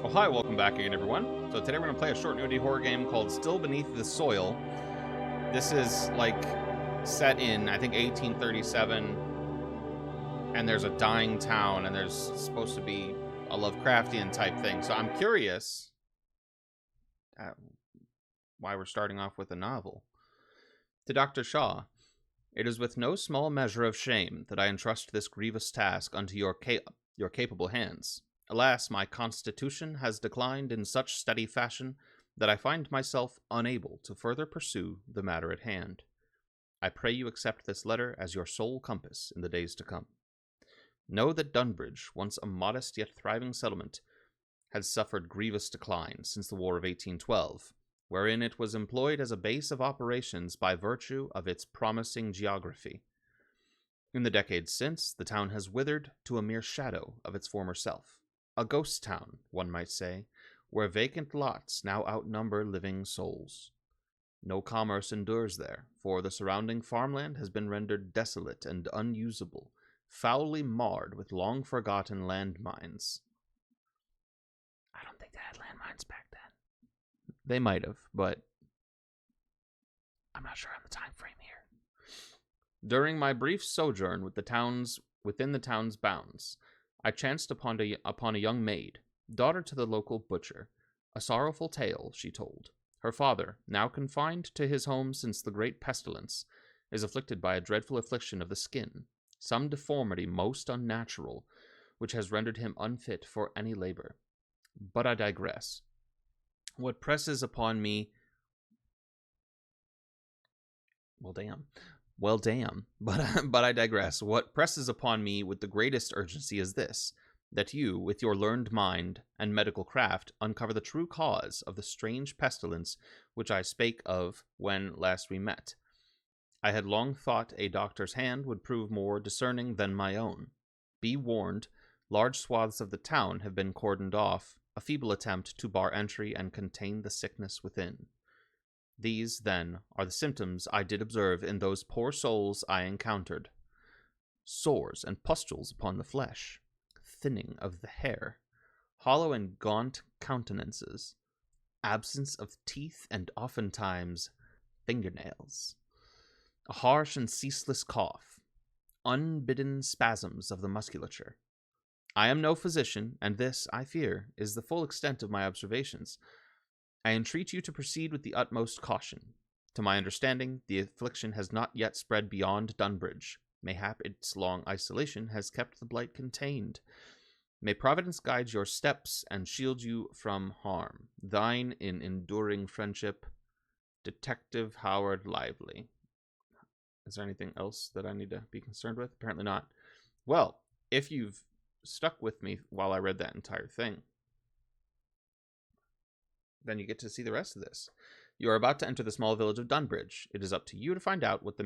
Oh, hi, welcome back again, everyone. So today we're going to play a short nudity horror game called Still Beneath the Soil. This is, like, set in, I think, 1837, and there's a dying town, and there's supposed to be a Lovecraftian type thing. So I'm curious why we're starting off with a novel. To Dr. Shaw, it is with no small measure of shame that I entrust this grievous task unto your capable hands. Alas, my constitution has declined in such steady fashion that I find myself unable to further pursue the matter at hand. I pray you accept this letter as your sole compass in the days to come. Know that Dunbridge, once a modest yet thriving settlement, has suffered grievous decline since the War of 1812, wherein it was employed as a base of operations by virtue of its promising geography. In the decades since, the town has withered to a mere shadow of its former self. A ghost town, one might say, where vacant lots now outnumber living souls. No commerce endures there, for the surrounding farmland has been rendered desolate and unusable, foully marred with long-forgotten landmines. I don't think they had landmines back then. They might have, but I'm not sure on the time frame here. During my brief sojourn within the town's bounds, I chanced upon a young maid, daughter to the local butcher. A sorrowful tale, she told. Her father, now confined to his home since the great pestilence, is afflicted by a dreadful affliction of the skin, some deformity most unnatural, which has rendered him unfit for any labor. But I digress. What presses upon me... Well, damn. But I digress. What presses upon me with the greatest urgency is this, that you, with your learned mind and medical craft, uncover the true cause of the strange pestilence which I spake of when last we met. I had long thought a doctor's hand would prove more discerning than my own. Be warned, large swaths of the town have been cordoned off, a feeble attempt to bar entry and contain the sickness within. These, then, are the symptoms I did observe in those poor souls I encountered. Sores and pustules upon the flesh, thinning of the hair, hollow and gaunt countenances, absence of teeth and oftentimes fingernails, a harsh and ceaseless cough, unbidden spasms of the musculature. I am no physician, and this, I fear, is the full extent of my observations. I entreat you to proceed with the utmost caution. To my understanding, the affliction has not yet spread beyond Dunbridge. Mayhap its long isolation has kept the blight contained. May Providence guide your steps and shield you from harm. Thine in enduring friendship, Detective Howard Lively. Is there anything else that I need to be concerned with? Apparently not. Well, if you've stuck with me while I read that entire thing, then you get to see the rest of this. You are about to enter the small village of Dunbridge. It is up to you to find out what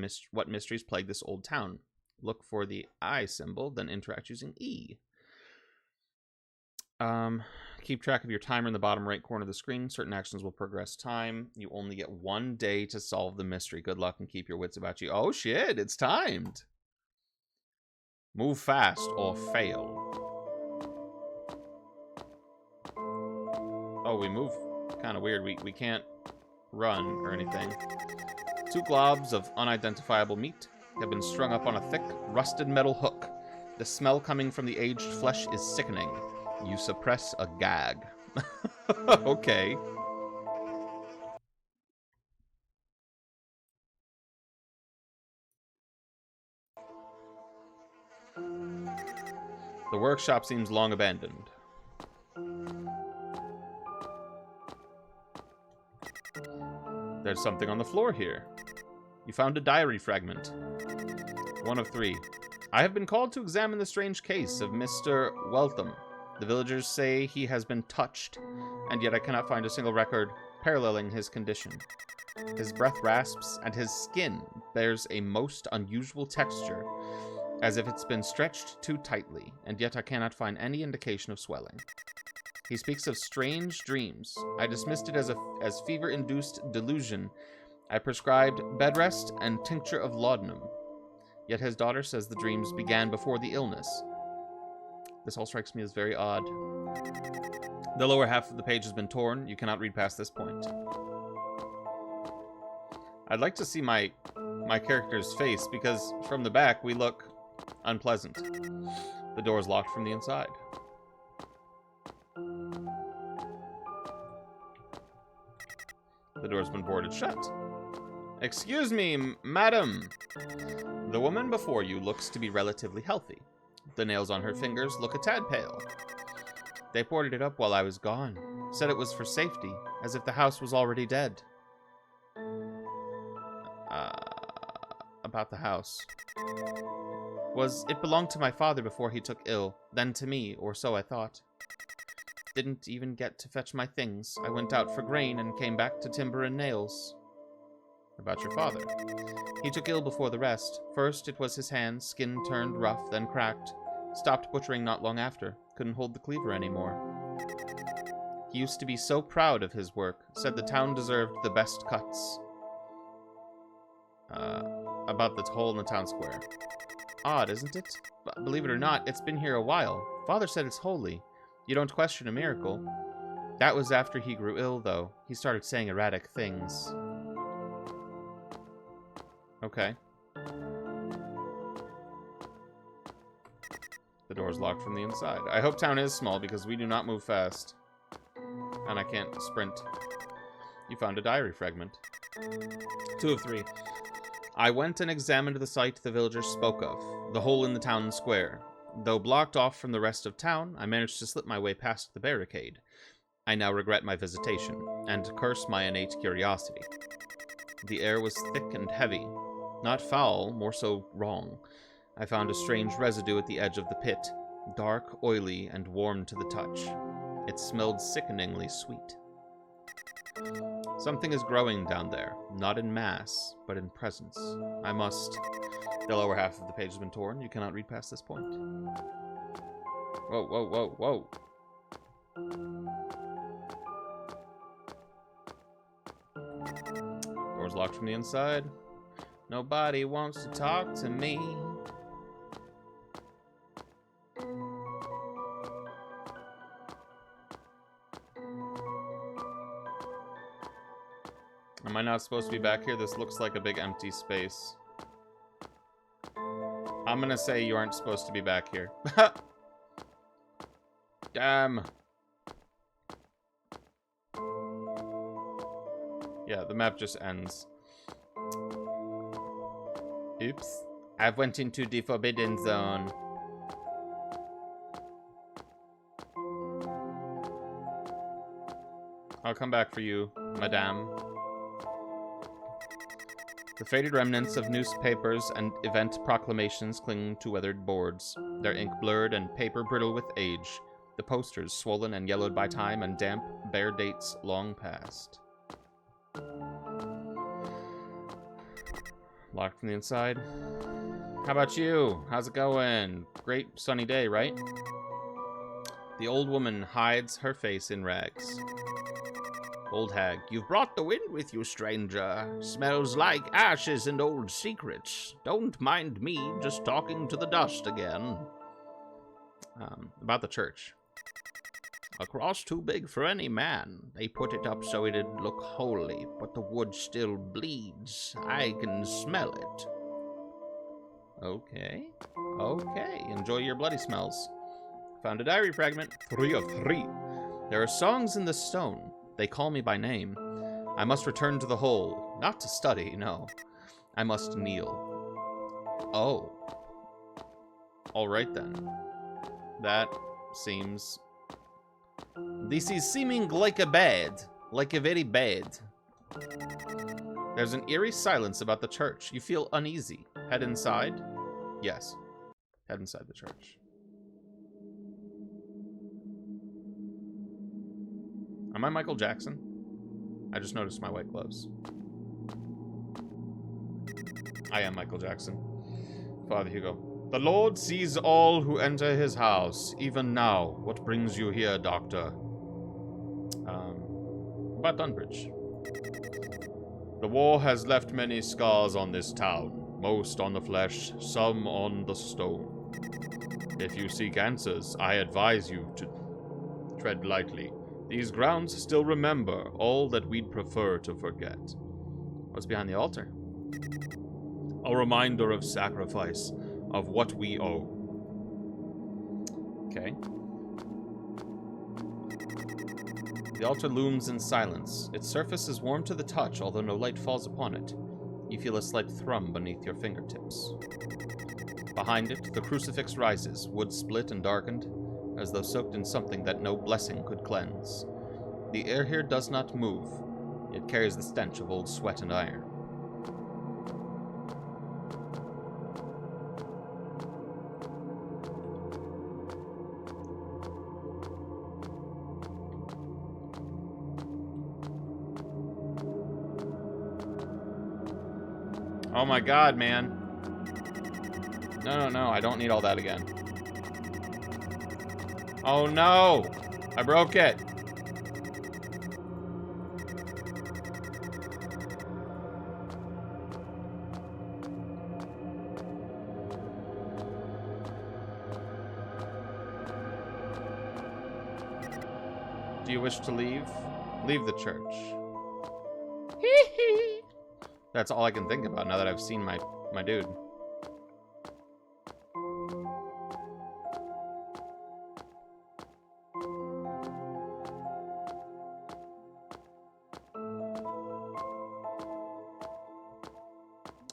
mysteries plague this old town. Look for the I symbol, then interact using E. Keep track of your timer in the bottom right corner of the screen. Certain actions will progress time. You only get 1 day to solve the mystery. Good luck and keep your wits about you. Oh shit, it's timed. Move fast or fail. Oh, we move kind of weird. We can't run or anything. 2 globs of unidentifiable meat have been strung up on a thick, rusted metal hook. The smell coming from the aged flesh is sickening. You suppress a gag. Okay. The workshop seems long abandoned. There's something on the floor here. You found a diary fragment. 1 of 3. I have been called to examine the strange case of Mr. Weltham. The villagers say he has been touched, and yet I cannot find a single record paralleling his condition. His breath rasps, and his skin bears a most unusual texture, as if it's been stretched too tightly, and yet I cannot find any indication of swelling. He speaks of strange dreams. I dismissed it as fever-induced delusion. I prescribed bed rest and tincture of laudanum. Yet his daughter says the dreams began before the illness. This all strikes me as very odd. The lower half of the page has been torn. You cannot read past this point. I'd like to see my character's face, because from the back we look unpleasant. The door is locked from the inside. The door's been boarded shut. Excuse me, madam. The woman before you looks to be relatively healthy. The nails on her fingers look a tad pale. They boarded it up while I was gone. Said it was for safety, as if the house was already dead. About the house. It belonged to my father before he took ill, then to me, or so I thought. Didn't even get to fetch my things. I went out for grain and came back to timber and nails. About your father. He took ill before the rest. First it was his hand, skin turned rough, then cracked. Stopped butchering not long after. Couldn't hold the cleaver anymore. He used to be so proud of his work. Said the town deserved the best cuts. About the hole in the town square. Odd, isn't it? But believe it or not, it's been here a while. Father said it's holy. You don't question a miracle. That was after he grew ill, though. He started saying erratic things. Okay. The door's locked from the inside. I hope town is small, because we do not move fast. And I can't sprint. You found a diary fragment. 2 of 3. I went and examined the site the villagers spoke of, the hole in the town square. Though blocked off from the rest of town, I managed to slip my way past the barricade. I now regret my visitation, and curse my innate curiosity. The air was thick and heavy. Not foul, more so wrong. I found a strange residue at the edge of the pit, dark, oily, and warm to the touch. It smelled sickeningly sweet. Something is growing down there, not in mass, but in presence. I must... The lower half of the page has been torn. You cannot read past this point. Whoa, whoa, whoa, whoa. Door's locked from the inside. Nobody wants to talk to me. Am I not supposed to be back here? This looks like a big empty space. I'm gonna say you aren't supposed to be back here. Damn. Yeah, the map just ends. Oops. I went into the forbidden zone. I'll come back for you, madame. The faded remnants of newspapers and event proclamations cling to weathered boards, their ink blurred and paper brittle with age, the posters swollen and yellowed by time and damp, bare dates long past. Locked from the inside. How about you? How's it going? Great sunny day, right? The old woman hides her face in rags. Old hag, you've brought the wind with you, stranger. Smells like ashes and old secrets. Don't mind me just talking to the dust again. About the church. A cross too big for any man. They put it up so it'd look holy, but the wood still bleeds. I can smell it. Okay. Okay. Enjoy your bloody smells. Found a diary fragment. 3 of 3. There are songs in the stone. They call me by name. I must return to the hole. Not to study, no. I must kneel. Oh. Alright then. That seems... This is seeming like a bad. Like a very bad. There's an eerie silence about the church. You feel uneasy. Head inside? Yes. Head inside the church. Am I Michael Jackson? I just noticed my white gloves. I am Michael Jackson. Father Hugo. The Lord sees all who enter his house, even now. What brings you here, Doctor? About Dunbridge. The war has left many scars on this town, most on the flesh, some on the stone. If you seek answers, I advise you to tread lightly. These grounds still remember all that we'd prefer to forget. What's behind the altar? A reminder of sacrifice, of what we owe. Okay. The altar looms in silence. Its surface is warm to the touch, although no light falls upon it. You feel a slight thrum beneath your fingertips. Behind it, the crucifix rises, wood split and darkened, as though soaked in something that no blessing could cleanse. The air here does not move. It carries the stench of old sweat and iron. Oh my god, man. No, I don't need all that again. Oh no! I broke it! Do you wish to leave? Leave the church. Hee hee! That's all I can think about now that I've seen my dude.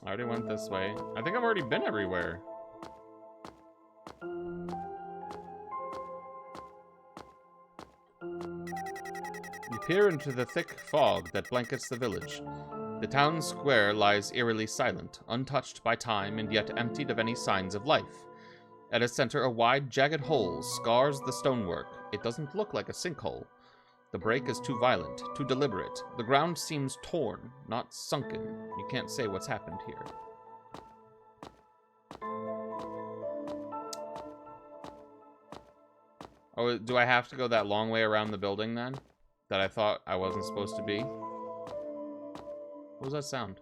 I already went this way. I think I've already been everywhere. You peer into the thick fog that blankets the village. The town square lies eerily silent, untouched by time and yet emptied of any signs of life. At its center, a wide, jagged hole scars the stonework. It doesn't look like a sinkhole. The break is too violent, too deliberate. The ground seems torn, not sunken. You can't say what's happened here. Oh, do I have to go that long way around the building then? That I thought I wasn't supposed to be? What was that sound?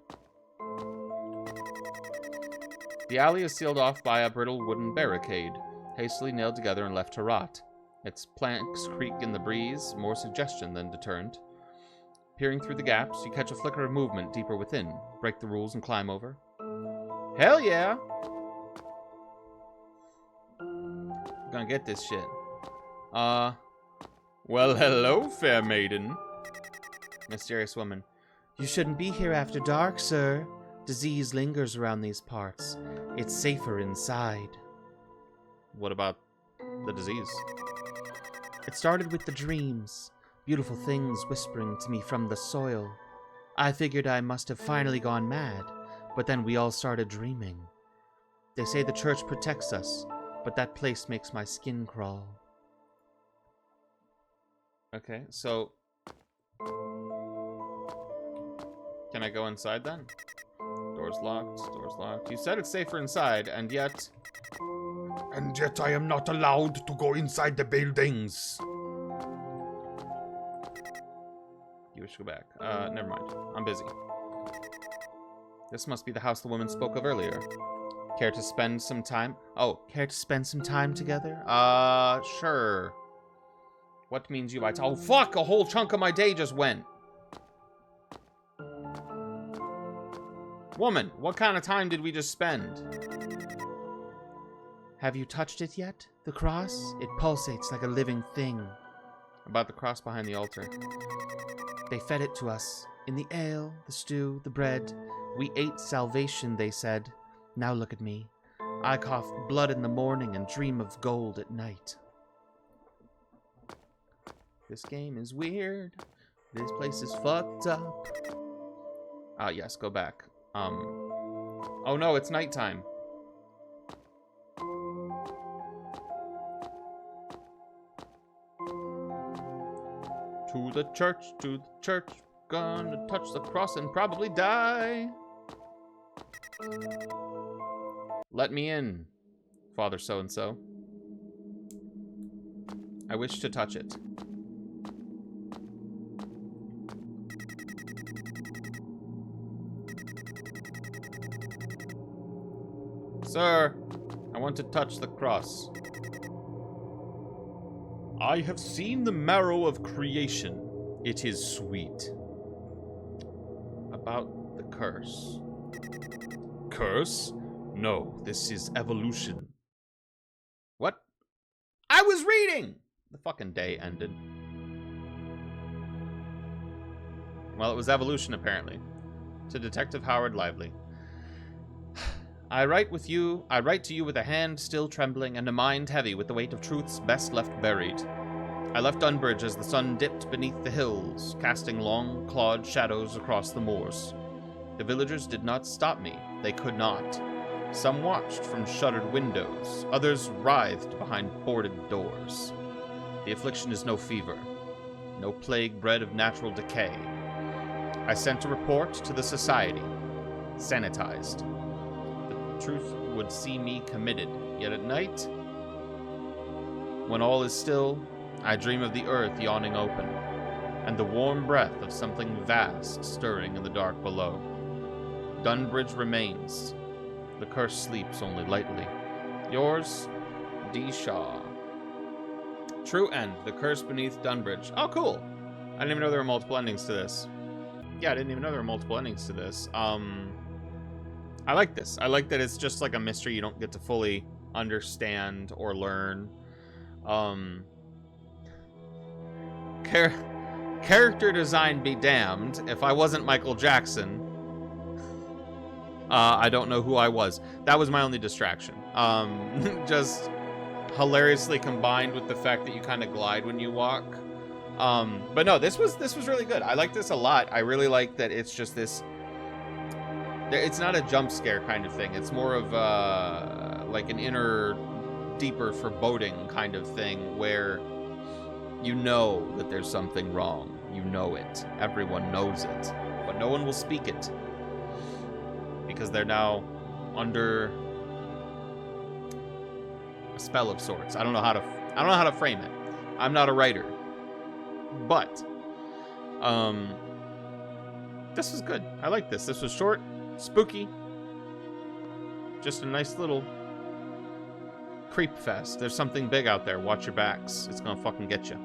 The alley is sealed off by a brittle wooden barricade, hastily nailed together and left to rot. Its planks creak in the breeze, more suggestion than deterrent. Peering through the gaps, you catch a flicker of movement deeper within. Break the rules and climb over. Hell yeah! Gonna get this shit. Well, hello, fair maiden. Mysterious woman. You shouldn't be here after dark, sir. Disease lingers around these parts. It's safer inside. What about the disease? It started with the dreams. Beautiful things whispering to me from the soil. I figured I must have finally gone mad, but then we all started dreaming. They say the church protects us, but that place makes my skin crawl. Okay, so... Can I go inside then? Door's locked, door's locked. You said it's safer inside, and yet... And yet I am not allowed to go inside the buildings. You wish to go back. Never mind. I'm busy. This must be the house the woman spoke of earlier. Care to spend some time? Oh, Care to spend some time together? Sure. What means you by oh, fuck! A whole chunk of my day just went. Woman, what kind of time did we just spend? Have you touched it yet? The cross? It pulsates like a living thing. About the cross behind the altar. They fed it to us. In the ale, the stew, the bread. We ate salvation, they said. Now look at me. I cough blood in the morning and dream of gold at night. This game is weird. This place is fucked up. Ah, yes, go back. Oh no, it's nighttime. To the church, gonna touch the cross and probably die. Let me in, Father so-and-so. I wish to touch it. Sir, I want to touch the cross. I have seen the marrow of creation. It is sweet. About the curse. Curse? No, this is evolution. What? I was reading! The fucking day ended. Well, it was evolution, apparently. To Detective Howard Lively. I write to you with a hand still trembling and a mind heavy with the weight of truths best left buried. I left Dunbridge as the sun dipped beneath the hills, casting long, clawed shadows across the moors. The villagers did not stop me. They could not. Some watched from shuttered windows. Others writhed behind boarded doors. The affliction is no fever, no plague bred of natural decay. I sent a report to the society, sanitized. The truth would see me committed, yet at night, when all is still, I dream of the earth yawning open, and the warm breath of something vast stirring in the dark below. Dunbridge remains. The curse sleeps only lightly. Yours, D. Shaw. True end. The curse beneath Dunbridge. Oh, cool. I didn't even know there were multiple endings to this. Yeah, I didn't even know there were multiple endings to this. I like this. I like that it's just like a mystery you don't get to fully understand or learn. Character design be damned. If I wasn't Michael Jackson, I don't know who I was. That was my only distraction. Just hilariously combined with the fact that you kind of glide when you walk. But no, this was really good. I like this a lot. I really like that it's just this. It's not a jump scare kind of thing. It's more of like an inner, deeper foreboding kind of thing where you know that there's something wrong. You know it. Everyone knows it, but no one will speak it because they're now under a spell of sorts. I don't know how to frame it. I'm not a writer, but this was good. I like this. This was short, spooky, just a nice little creep fest. There's something big out there. Watch your backs. It's gonna fucking get you.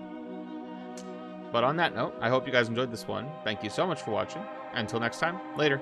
But on that note, I hope you guys enjoyed this one. Thank you so much for watching. Until next time, later.